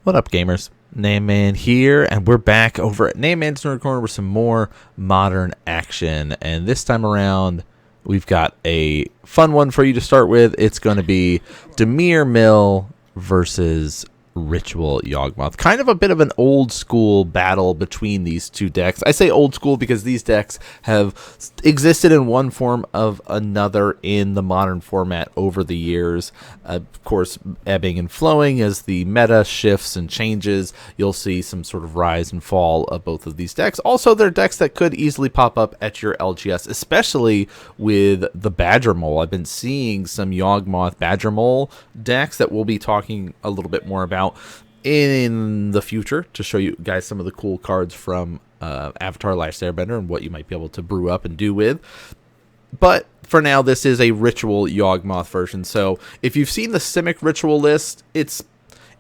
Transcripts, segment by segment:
What up, gamers? NanMan here, and we're back over at NanMans Nerd Corner with some more modern action. And this time around, we've got a fun one for you to start with. It's going to be Dimir Mill versus Ritual Yawgmoth. Kind of a bit of an old school battle between these two decks. I say old school because these decks have existed in one form of another in the modern format over the years. Of course, ebbing and flowing as the meta shifts and changes. You'll see some sort of rise and fall of both of these decks. Also, they're decks that could easily pop up at your LGS, especially with the Badger Mole. I've been seeing some Yawgmoth Badger Mole decks that we'll be talking a little bit more about in the future to show you guys some of the cool cards from Avatar Last Airbender and what you might be able to brew up and do with. But for now, this is a Ritual Yawgmoth version. So if you've seen the Simic Ritual list, it's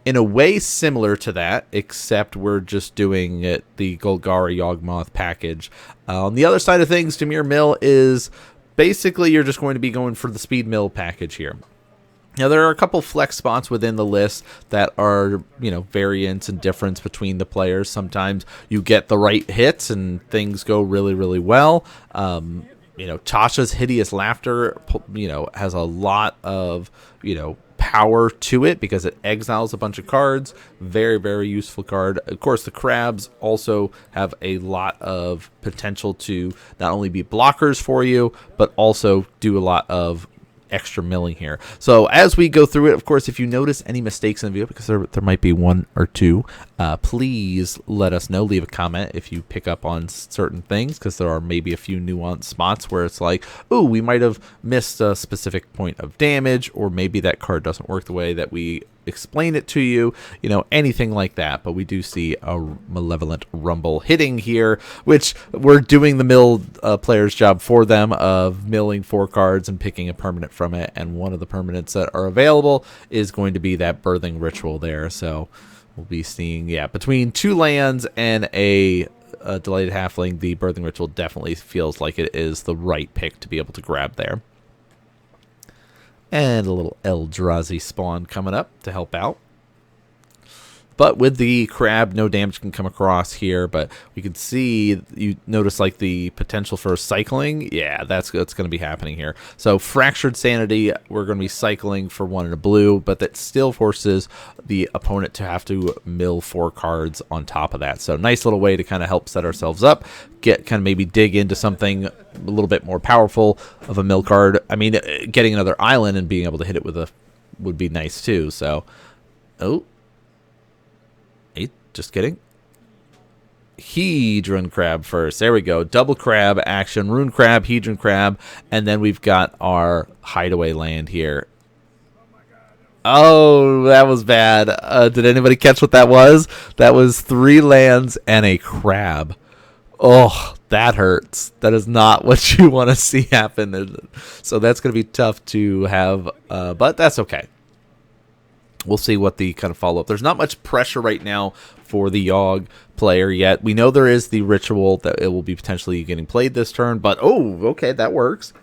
in a way similar to that, except we're just doing it the Golgari Yawgmoth package. On the other side of things, Dimir Mill is basically you're just going to be going for the Speed Mill package here. Now, there are a couple flex spots within the list that are, variance and difference between the players. Sometimes you get the right hits and things go really, really well. Tasha's Hideous Laughter, has a lot of, power to it because it exiles a bunch of cards. Very, very useful card. Of course, the crabs also have a lot of potential to not only be blockers for you, but also do a lot of extra milling here. So as we go through it, of course, if you notice any mistakes in the video, because there might be one or two, please let us know. Leave a comment if you pick up on certain things, because there are maybe a few nuanced spots where it's like, ooh, we might have missed a specific point of damage, or maybe that card doesn't work the way that we explain it to you, anything like that. But we do see a Malevolent Rumble hitting here, which we're doing the mill player's job for them of milling 4 cards and picking a permanent from it, and one of the permanents that are available is going to be that Birthing Ritual there. So we'll be seeing, between 2 lands and a Delighted Halfling, the Birthing Ritual definitely feels like it is the right pick to be able to grab there. And a little Eldrazi spawn coming up to help out. But with the crab, no damage can come across here. But we can see, you notice like the potential for cycling. Yeah, that's going to be happening here. So Fractured Sanity, we're going to be cycling for 1 in a blue. But that still forces the opponent to have to mill 4 cards on top of that. So nice little way to kind of help set ourselves up. Maybe dig into something a little bit more powerful of a mill card. I mean, getting another island and being able to hit it with would be nice too. So, just kidding. Hedron Crab first. There we go. Double crab action. Rune Crab, Hedron Crab, and then we've got our hideaway land here. Oh, that was bad. Did anybody catch what that was? That was 3 lands and a crab. Oh, that hurts. That is not what you want to see happen. So that's going to be tough to have, but that's okay. We'll see what the kind of follow-up. There's not much pressure right now for the Yawg player yet. We know there is the Ritual that it will be potentially getting played this turn, but okay, that works.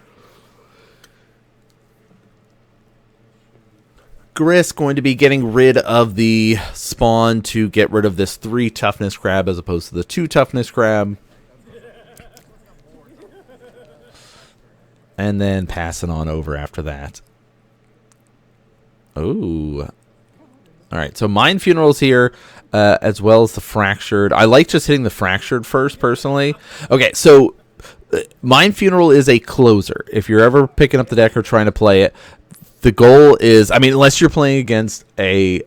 Gris going to be getting rid of the spawn to get rid of this 3 toughness crab as opposed to the 2 toughness crab. And then passing on over after that. Ooh. All right, so Mind Funeral's here, as well as the Fractured. I like just hitting the Fractured first, personally. Okay, so Mind Funeral is a closer. If you're ever picking up the deck or trying to play it, the goal is, unless you're playing against a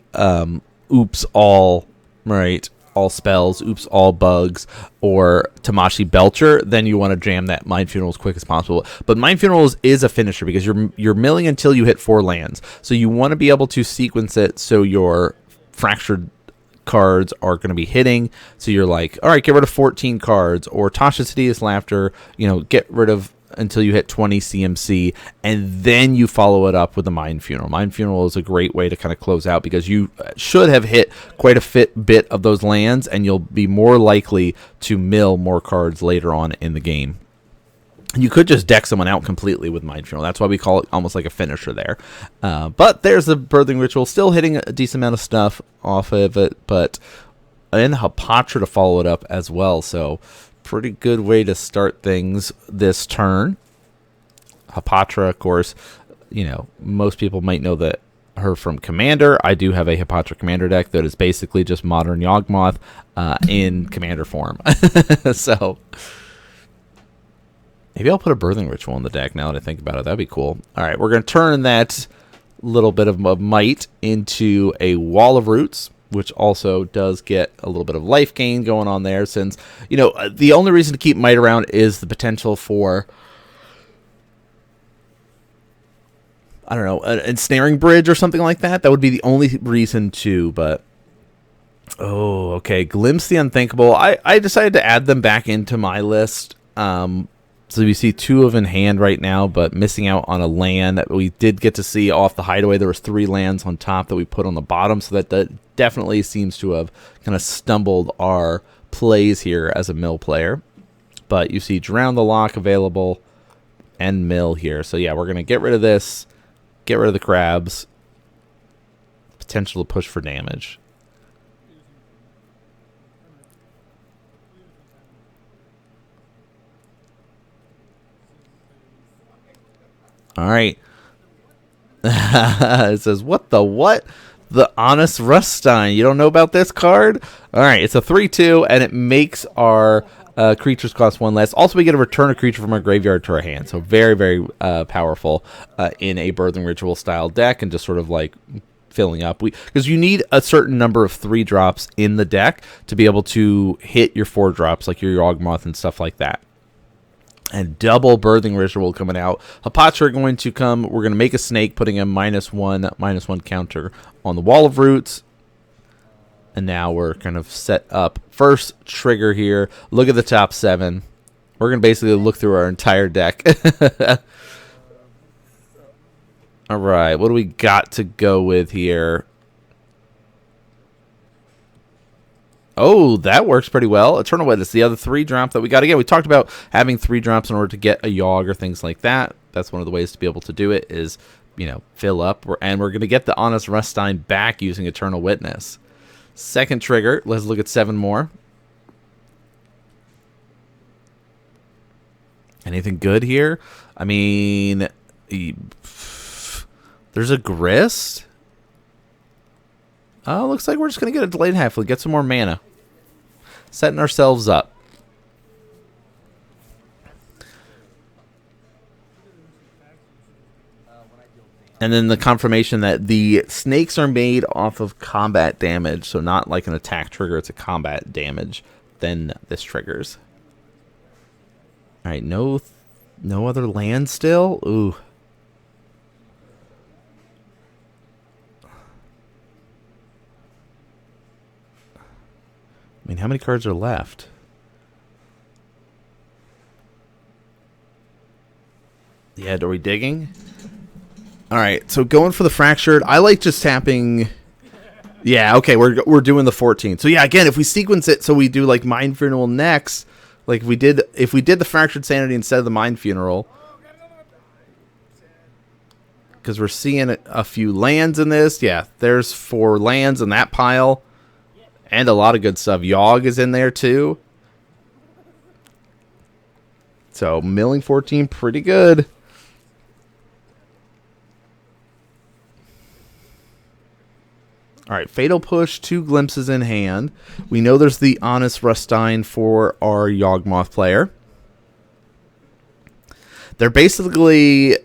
Oops All, right, all spells, Oops All bugs, or Tamashi Belcher, then you want to jam that Mind Funeral as quick as possible. But Mind Funeral is a finisher because you're milling until you hit 4 lands. So you want to be able to sequence it so your Fractured cards are going to be hitting. So you're like, all right, get rid of 14 cards, or Tasha's Hideous Laughter, get rid of until you hit 20 CMC, and then you follow it up with the Mind Funeral. Mind Funeral is a great way to kind of close out because you should have hit quite a bit of those lands, and you'll be more likely to mill more cards later on in the game. You could just deck someone out completely with Mind Funeral. That's why we call it almost like a finisher there. But there's the Birthing Ritual, still hitting a decent amount of stuff off of it, but and Hapatra to follow it up as well. So pretty good way to start things this turn. Hapatra, of course, you know, most people might know that her from Commander. I do have a Hapatra Commander deck that is basically just modern Yawgmoth in Commander form. So maybe I'll put a Birthing Ritual in the deck now that I think about it. That'd be cool. All right, we're going to turn that little bit of might into a Wall of Roots, which also does get a little bit of life gain going on there, since, you know, the only reason to keep might around is the potential for, I don't know, an ensnaring bridge or something like that. That would be the only reason to, but oh, okay. Glimpse the Unthinkable. I decided to add them back into my list. So we see 2 of in hand right now, but missing out on a land that we did get to see off the Hideaway. There was 3 lands on top that we put on the bottom, so that definitely seems to have kind of stumbled our plays here as a mill player. But you see Drown the Lock available and mill here. So yeah, we're going to get rid of this, get rid of the crabs, potential to push for damage. All right. It says, what the what? The Honest Rustine. You don't know about this card? All right. It's a 3/2, and it makes our creatures cost 1 less. Also, we get to return a creature from our graveyard to our hand. So very, very powerful in a Birthing Ritual style deck, and just sort of like filling up. Because you need a certain number of 3-drops in the deck to be able to hit your 4-drops, like your Yawgmoth and stuff like that. And double Birthing Ritual coming out. Hapatra going to come. We're going to make a snake, putting a -1/-1 counter on the Wall of Roots. And now we're kind of set up. First trigger here. Look at the top 7. We're going to basically look through our entire deck. All right. What do we got to go with here? Oh, that works pretty well. Eternal Witness, the other 3-drop that we got. Again, we talked about having 3 drops in order to get a Yawg or things like that. That's one of the ways to be able to do it is, you know, fill up. And we're going to get the Honest Rustine back using Eternal Witness. Second trigger. Let's look at 7 more. Anything good here? I mean, there's a Grist. Oh, looks like we're just going to get a Delayed Halfling, get some more mana. Setting ourselves up. And then the confirmation that the snakes are made off of combat damage, so not like an attack trigger, it's a combat damage. Then this triggers. All right, no other land still? Ooh. I mean, how many cards are left? Yeah, are we digging? All right, so going for the Fractured. I like just tapping. Yeah, okay, we're doing the 14. So yeah, again, if we sequence it, so we do like Mind Funeral next, like if we did the Fractured Sanity instead of the Mind Funeral, because we're seeing a few lands in this. Yeah, there's 4 lands in that pile. And a lot of good stuff. Yawg is in there too. So milling 14, pretty good. All right, Fatal Push, 2 Glimpses in hand. We know there's the Honest Rustine for our Yawgmoth player. They're basically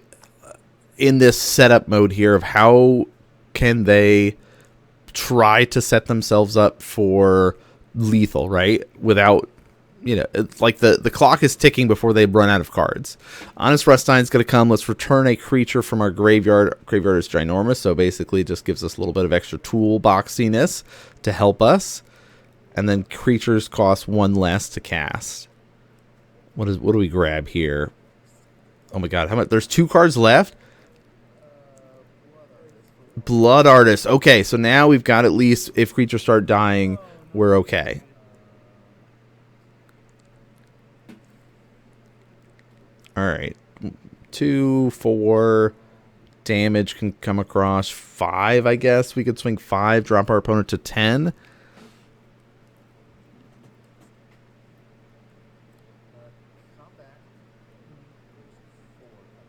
in this setup mode here of how can they try to set themselves up for lethal, right? Without, you know, it's like the clock is ticking before they run out of cards. Honest Rustine's going to come. Let's return a creature from our graveyard. Graveyard is ginormous, so basically it just gives us a little bit of extra toolboxiness to help us. And then creatures cost 1 less to cast. What do we grab here? Oh my god, how much? There's 2 cards left? Blood Artist. Okay, so now we've got at least, if creatures start dying, we're okay. All right. 2, 4. Damage can come across 5, I guess. We could swing 5, drop our opponent to 10.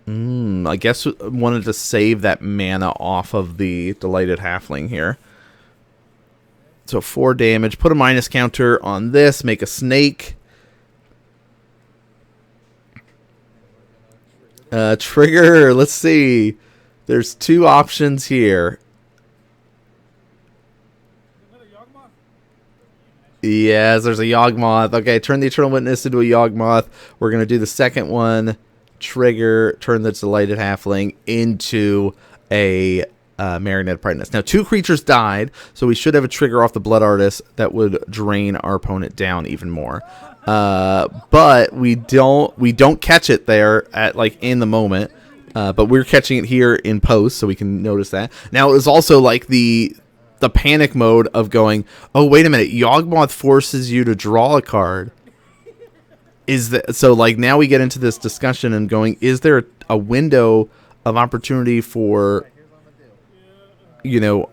I guess wanted to save that mana off of the Delighted Halfling here. So 4 damage. Put a minus counter on this. Make a snake. Trigger. Let's see. There's 2 options here. Yes, there's a Yawgmoth. Okay, turn the Eternal Witness into a Yawgmoth. We're going to do the second one. Trigger, turn the Delighted Halfling into a Marionette Brightness. Now, 2 creatures died, so we should have a trigger off the Blood Artist that would drain our opponent down even more. But we don't catch it there at like in the moment. But we're catching it here in post, so we can notice that. Now, it was also like the panic mode of going, oh, wait a minute, Yawgmoth forces you to draw a card. So like now we get into this discussion and going, is there a window of opportunity for, you know,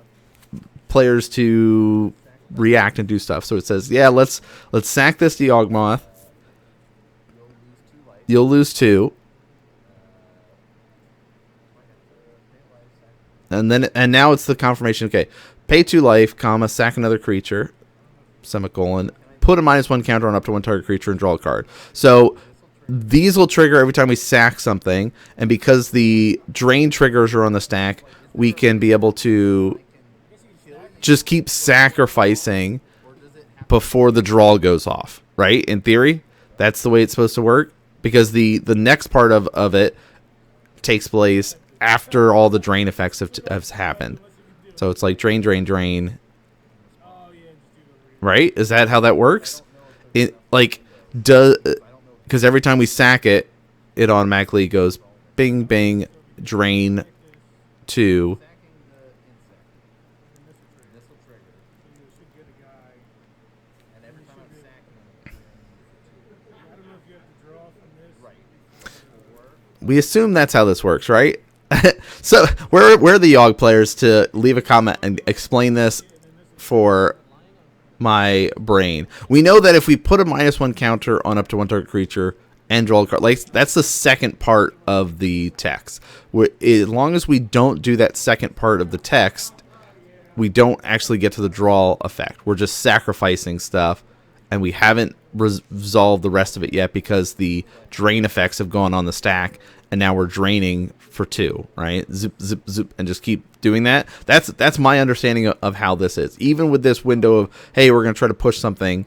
players to react and do stuff? So it says, yeah, let's sack this to Yawgmoth. You'll lose 2. And now it's the confirmation. Okay, pay 2 life, comma, sack another creature, semicolon, put a -1 counter on up to 1 target creature and draw a card. So these will trigger every time we sack something, and because the drain triggers are on the stack, we can be able to just keep sacrificing before the draw goes off, right? In theory, that's the way it's supposed to work, because the next part of it takes place after all the drain effects have happened. So it's like drain, drain, drain. Right? Is that how that works? It like does, because every time we sack it, it automatically goes bing, bing, drain 2. We assume that's how this works, right? So we're the Yawg players to leave a comment and explain this for my brain. We know that if we put a -1 counter on up to 1 target creature and draw a card, like that's the second part of the text. As long as we don't do that second part of the text, we don't actually get to the draw effect. We're just sacrificing stuff, and we haven't resolved the rest of it yet because the drain effects have gone on the stack, and now we're draining for 2, right? Zip, zip, zip, and just keep doing that. That's my understanding of how this is. Even with this window of, hey, we're going to try to push something,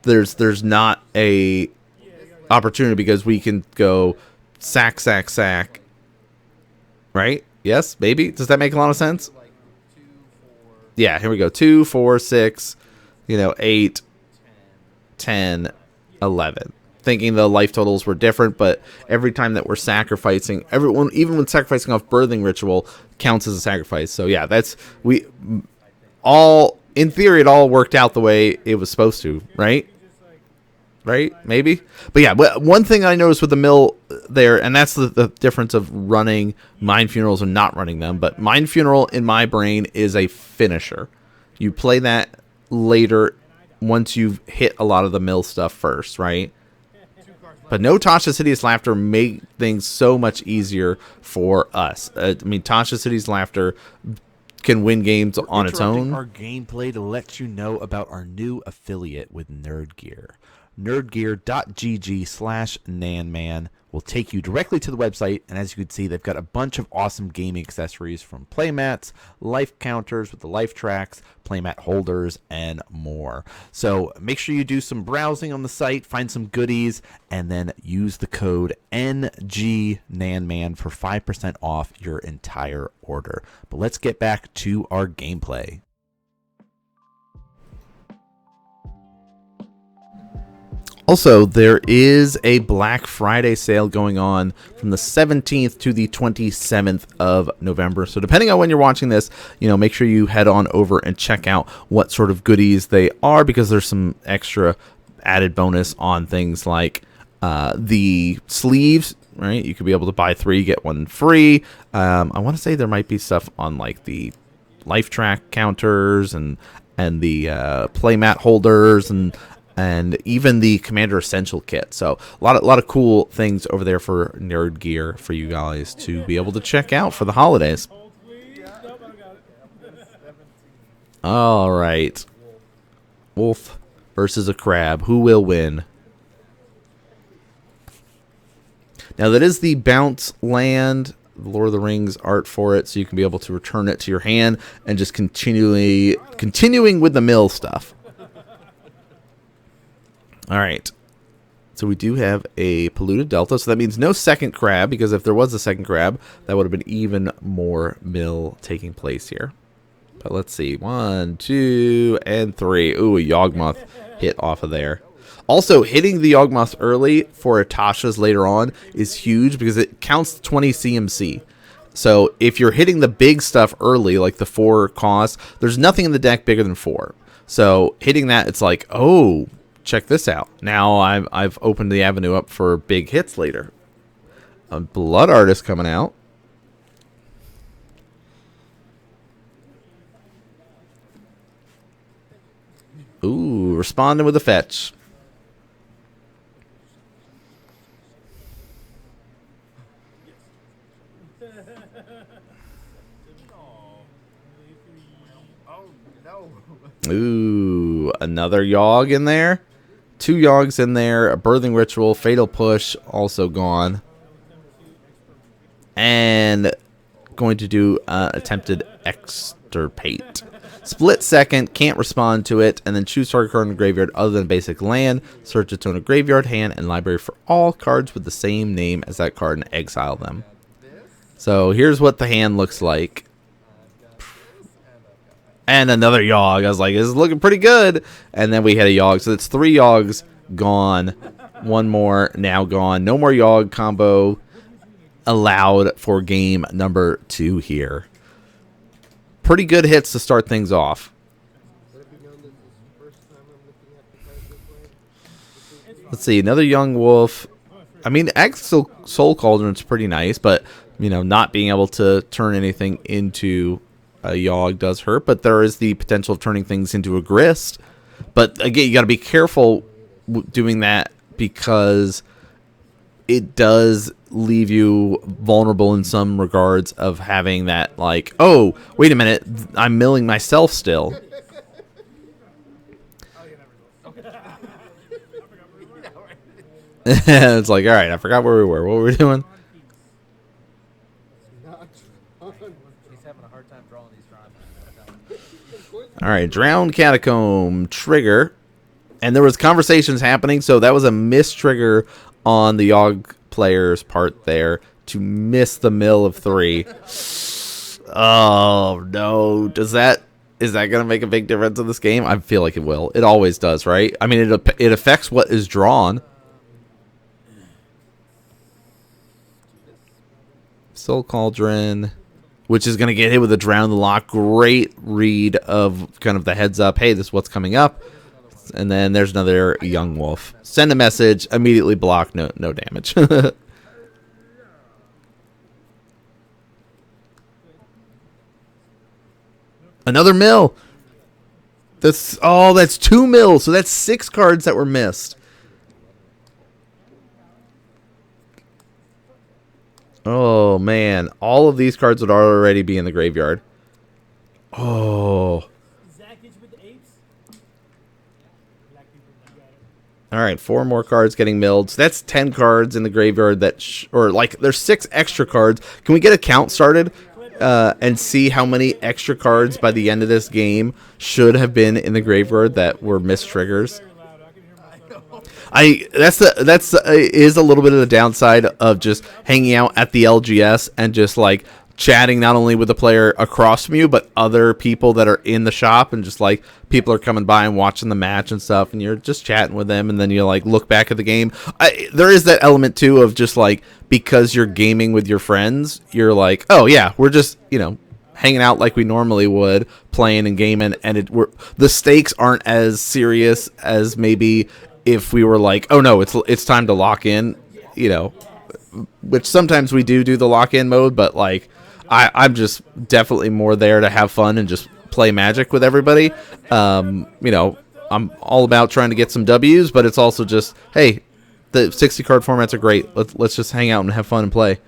there's not a opportunity because we can go sack, sack, sack, right? Yes, maybe? Does that make a lot of sense? Yeah, here we go. 2, 4, 6, 8, 10, 11. Thinking the life totals were different, but every time that we're sacrificing, everyone, even when sacrificing off Birthing Ritual, counts as a sacrifice. So yeah, in theory, it all worked out the way it was supposed to, right? Right? Maybe? But yeah, one thing I noticed with the mill there, and that's the difference of running Mind Funerals and not running them, but Mind Funeral in my brain is a finisher. You play that later once you've hit a lot of the mill stuff first, right? But no Tasha's Hideous Laughter made things so much easier for us. I mean, Tasha's Hideous Laughter can win games on its own. Our gameplay to let you know about our new affiliate with Nerd Gear. nerdgear.gg/nanman will take you directly to the website, and as you can see, they've got a bunch of awesome gaming accessories from playmats, life counters with the life tracks, playmat holders, and more. So make sure you do some browsing on the site, find some goodies, and then use the code NGNanman for 5% off your entire order. But let's get back to our gameplay. Also, there is a Black Friday sale going on from the 17th to the 27th of November. So depending on when you're watching this, make sure you head on over and check out what sort of goodies they are, because there's some extra added bonus on things like the sleeves. right? You could be able to buy 3, get 1 free. I want to say there might be stuff on like the life track counters and the playmat holders and even the Commander Essential kit. So a lot of cool things over there for nerd gear for you guys to be able to check out for the holidays. All right. Wolf versus a crab. Who will win? Now, that is the bounce land, Lord of the Rings art for it, so you can be able to return it to your hand and just continuing with the mill stuff. All right. So we do have a polluted delta, so that means no second crab, because if there was a second crab, that would have been even more mill taking place here. But let's see. 1, 2, and 3. Ooh, a Yawgmoth hit off of there. Also, hitting the Yawgmoth early for Atasha's later on is huge because it counts 20 CMC. So if you're hitting the big stuff early, like the 4 cost, there's nothing in the deck bigger than 4. So hitting that, it's like, oh, check this out. Now I've opened the avenue up for big hits later. A Blood Artist coming out. Ooh, responding with a fetch. Ooh, another Yawg in there. 2 Yawgs in there. A Birthing Ritual, Fatal Push, also gone. And going to do attempted Extirpate. Split second, can't respond to it, and then choose target card in the graveyard other than basic land. Search its own graveyard, hand, and library for all cards with the same name as that card and exile them. So here's what the hand looks like. And another Yawg. I was like, this is looking pretty good. And then we had a Yawg. So it's 3 Yawgs gone. 1 more now gone. No more Yawg combo allowed for game number 2 here. Pretty good hits to start things off. Let's see, another Young Wolf. I mean, Soul Cauldron's pretty nice, but, you know, not being able to turn anything into a Yawg does hurt. But there is the potential of turning things into a Grist. But, again, you got to be careful doing that because it does leave you vulnerable in some regards of having that, like, oh, wait a minute, I'm milling myself still. It's like, all right, I forgot where we were. What were we doing? He's having a hard time drawing these. All right, Drowned Catacomb, trigger. And there was conversations happening, so that was a miss trigger on the Yawg player's part there to miss the mill of 3. Oh, no. Is that going to make a big difference in this game? I feel like it will. It always does, right? I mean, it affects what is drawn. Soul Cauldron, which is going to get hit with a Drown the Lock. Great read of kind of the heads up. Hey, this is what's coming up. And then there's another Young Wolf. Send a message, immediately block, no damage. Another mill. That's 2 mills. So that's 6 cards that were missed. Oh man, all of these cards would already be in the graveyard. Oh. All right, 4 more cards getting milled. So that's 10 cards in the graveyard there's 6 extra cards. Can we get a count started and see how many extra cards by the end of this game should have been in the graveyard that were missed triggers? That's is a little bit of the downside of just hanging out at the LGS and just like chatting not only with the player across from you, but other people that are in the shop, and just like people are coming by and watching the match and stuff, and you're just chatting with them, and then you like look back at the game. There is that element too of just like, because you're gaming with your friends, you're like, oh yeah, we're just, hanging out like we normally would, playing and gaming, and the stakes aren't as serious as maybe if we were like, oh no, it's time to lock in, which sometimes we do the lock-in mode, but like I'm just definitely more there to have fun and just play Magic with everybody. You know, I'm all about trying to get some W's, but it's also just, hey, the 60 card formats are great. Let's just hang out and have fun and play.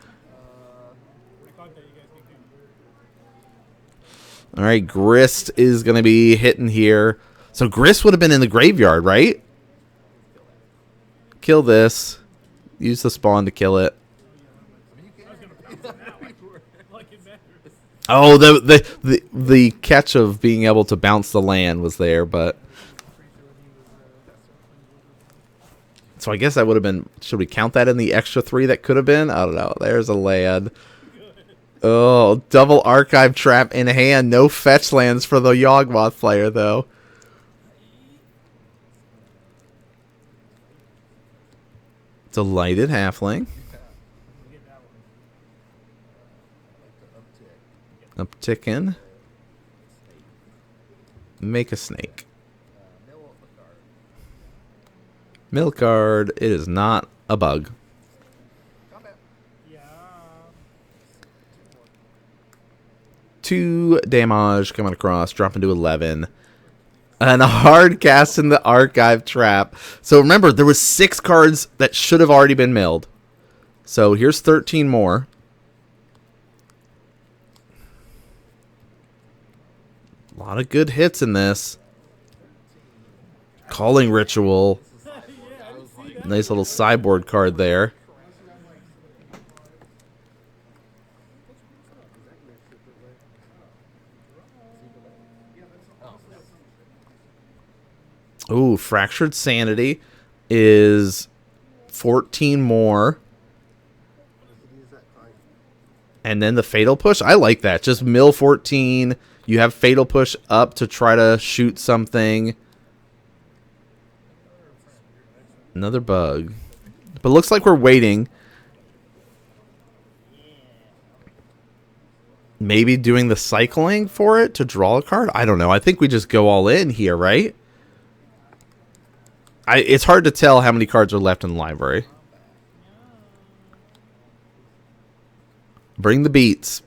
All right, Grist is going to be hitting here. So Grist would have been in the graveyard, right? Kill this. Use the spawn to kill it. Oh, the catch of being able to bounce the land was there, but so I guess that would have been. Should we count that in the extra 3 that could have been? I don't know. There's a land. Oh, double archive trap in hand. No fetch lands for the Yawgmoth player though. Delighted halfling. Uptickin'. Make a snake. Mill card. It is not a bug. 2 damage coming across, dropping to 11. And a hard cast in the archive trap. So remember, there was 6 cards that should have already been milled. So here's 13 more. A lot of good hits in this. Calling Ritual. Nice little sideboard card there. Ooh, Fractured Sanity is 14 more. And then the Fatal Push. I like that. Just mill 14. You have Fatal Push up to try to shoot something. Another bug. But looks like we're waiting. Maybe doing the cycling for it to draw a card? I don't know. I think we just go all in here, right? It's hard to tell how many cards are left in the library. Bring the beats.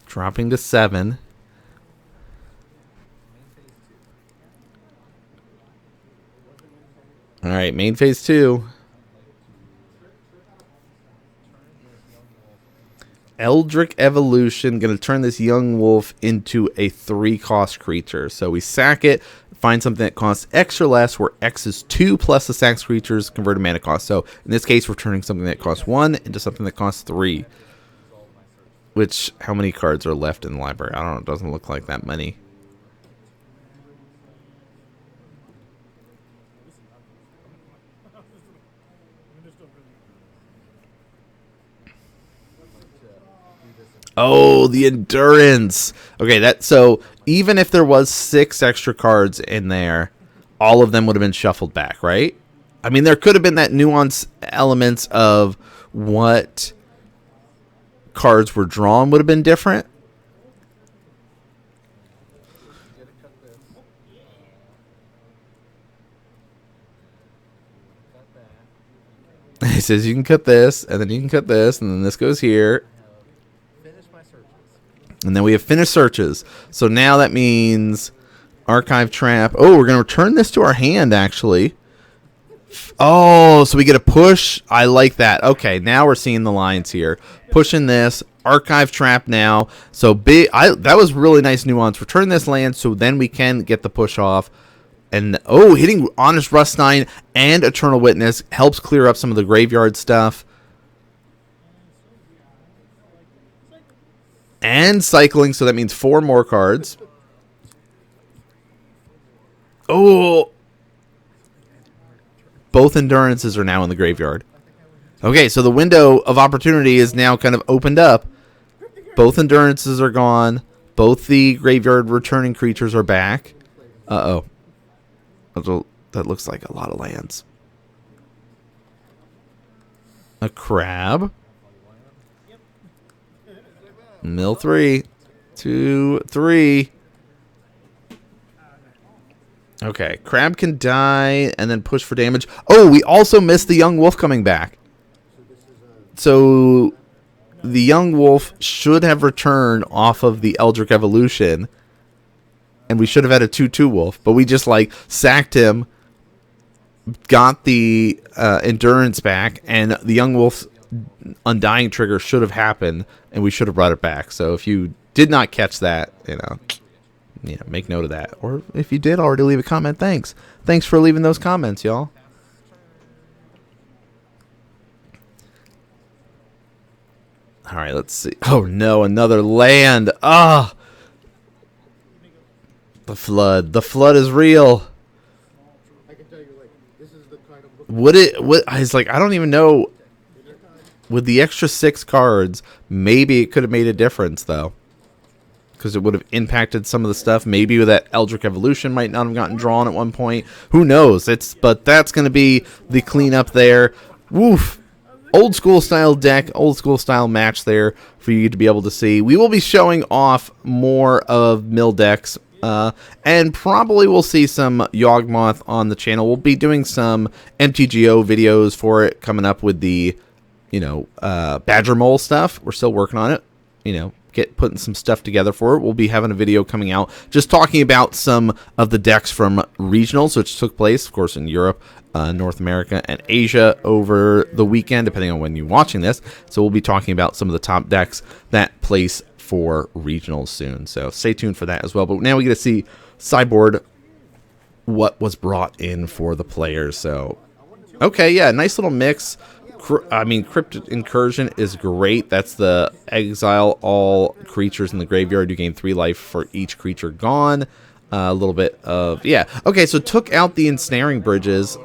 Dropping to 7. All right, main phase 2. Eldritch Evolution, going to turn this young wolf into a 3-cost creature. So we sack it, find something that costs extra less, where X is 2 plus the sacked creature's converted mana cost. So in this case, we're turning something that costs 1 into something that costs 3. Which, how many cards are left in the library? I don't know, it doesn't look like that many. Oh, the endurance. Okay, so even if there was 6 extra cards in there, all of them would have been shuffled back, right? I mean, there could have been that nuance elements of what cards were drawn would have been different. He says you can cut this, and then you can cut this, and then this goes here. And then we have finished searches. So now that means archive trap. Oh, we're going to return this to our hand, actually. Oh, so we get a push. I like that. Okay, now we're seeing the lines here. Pushing this. Archive trap now. So that was really nice nuance. Return this land so then we can get the push off. And, oh, hitting Honest Rustine and Eternal Witness helps clear up some of the graveyard stuff. And cycling, so that means 4 more cards. Oh! Both endurances are now in the graveyard. Okay, so the window of opportunity is now kind of opened up. Both endurances are gone. Both the graveyard returning creatures are back. Uh-oh. That looks like a lot of lands. A crab. Mill 3, 2, 3. Okay, Crab can die and then push for damage. Oh, we also missed the Young Wolf coming back. So the Young Wolf should have returned off of the Eldritch Evolution. And we should have had a 2/2 Wolf. But we just, like, sacked him. Got the Endurance back. And the Young Wolf's Undying trigger should have happened. And we should have brought it back. So if you did not catch that, make note of that. Or if you did already leave a comment, thanks. Thanks for leaving those comments, y'all. All right, let's see. Oh, no, another land. Ah! The flood. The flood is real. I can tell you, like, this is the kind of book. I don't even know. With the extra 6 cards, maybe it could have made a difference, though. Because it would have impacted some of the stuff. Maybe that Eldritch Evolution might not have gotten drawn at one point. Who knows? But that's going to be the cleanup there. Woof. Old school style deck, old school style match there for you to be able to see. We will be showing off more of Mill decks. And probably we'll see some Yawgmoth on the channel. We'll be doing some MTGO videos for it coming up with the, Badger Mole stuff. We're still working on it. Putting some stuff together for it. We'll be having a video coming out just talking about some of the decks from regionals, which took place, of course, in Europe, North America, and Asia over the weekend, depending on when you're watching this. So we'll be talking about some of the top decks that place for regionals soon. So stay tuned for that as well. But now we get to see sideboard what was brought in for the players. So, okay, yeah, nice little mix. Cryptid Incursion is great. That's the exile all creatures in the graveyard. You gain 3 life for each creature gone. A little bit of, yeah. Okay, so took out the Ensnaring Bridges.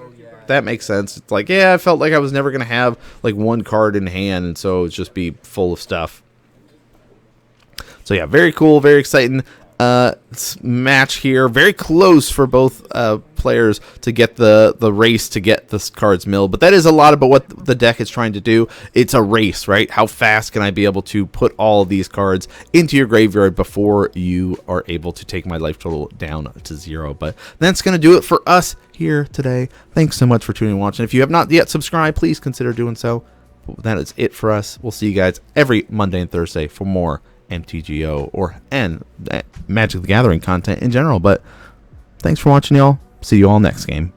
That makes sense. It's like, yeah, I felt like I was never going to have, like, 1 card in hand, and so it would just be full of stuff. So, yeah, very cool, very exciting. Match here, very close for both players to get the race to get the cards milled, but that is a lot about what the deck is trying to do. It's a race, right? How fast can I be able to put all of these cards into your graveyard before you are able to take my life total down to 0? But that's going to do it for us here today. Thanks so much for tuning and watching. If you have not yet subscribed, please consider doing so. That is it for us. We'll see you guys every Monday and Thursday for more MTGO and Magic the Gathering content in general. But thanks for watching, y'all. See you all next game.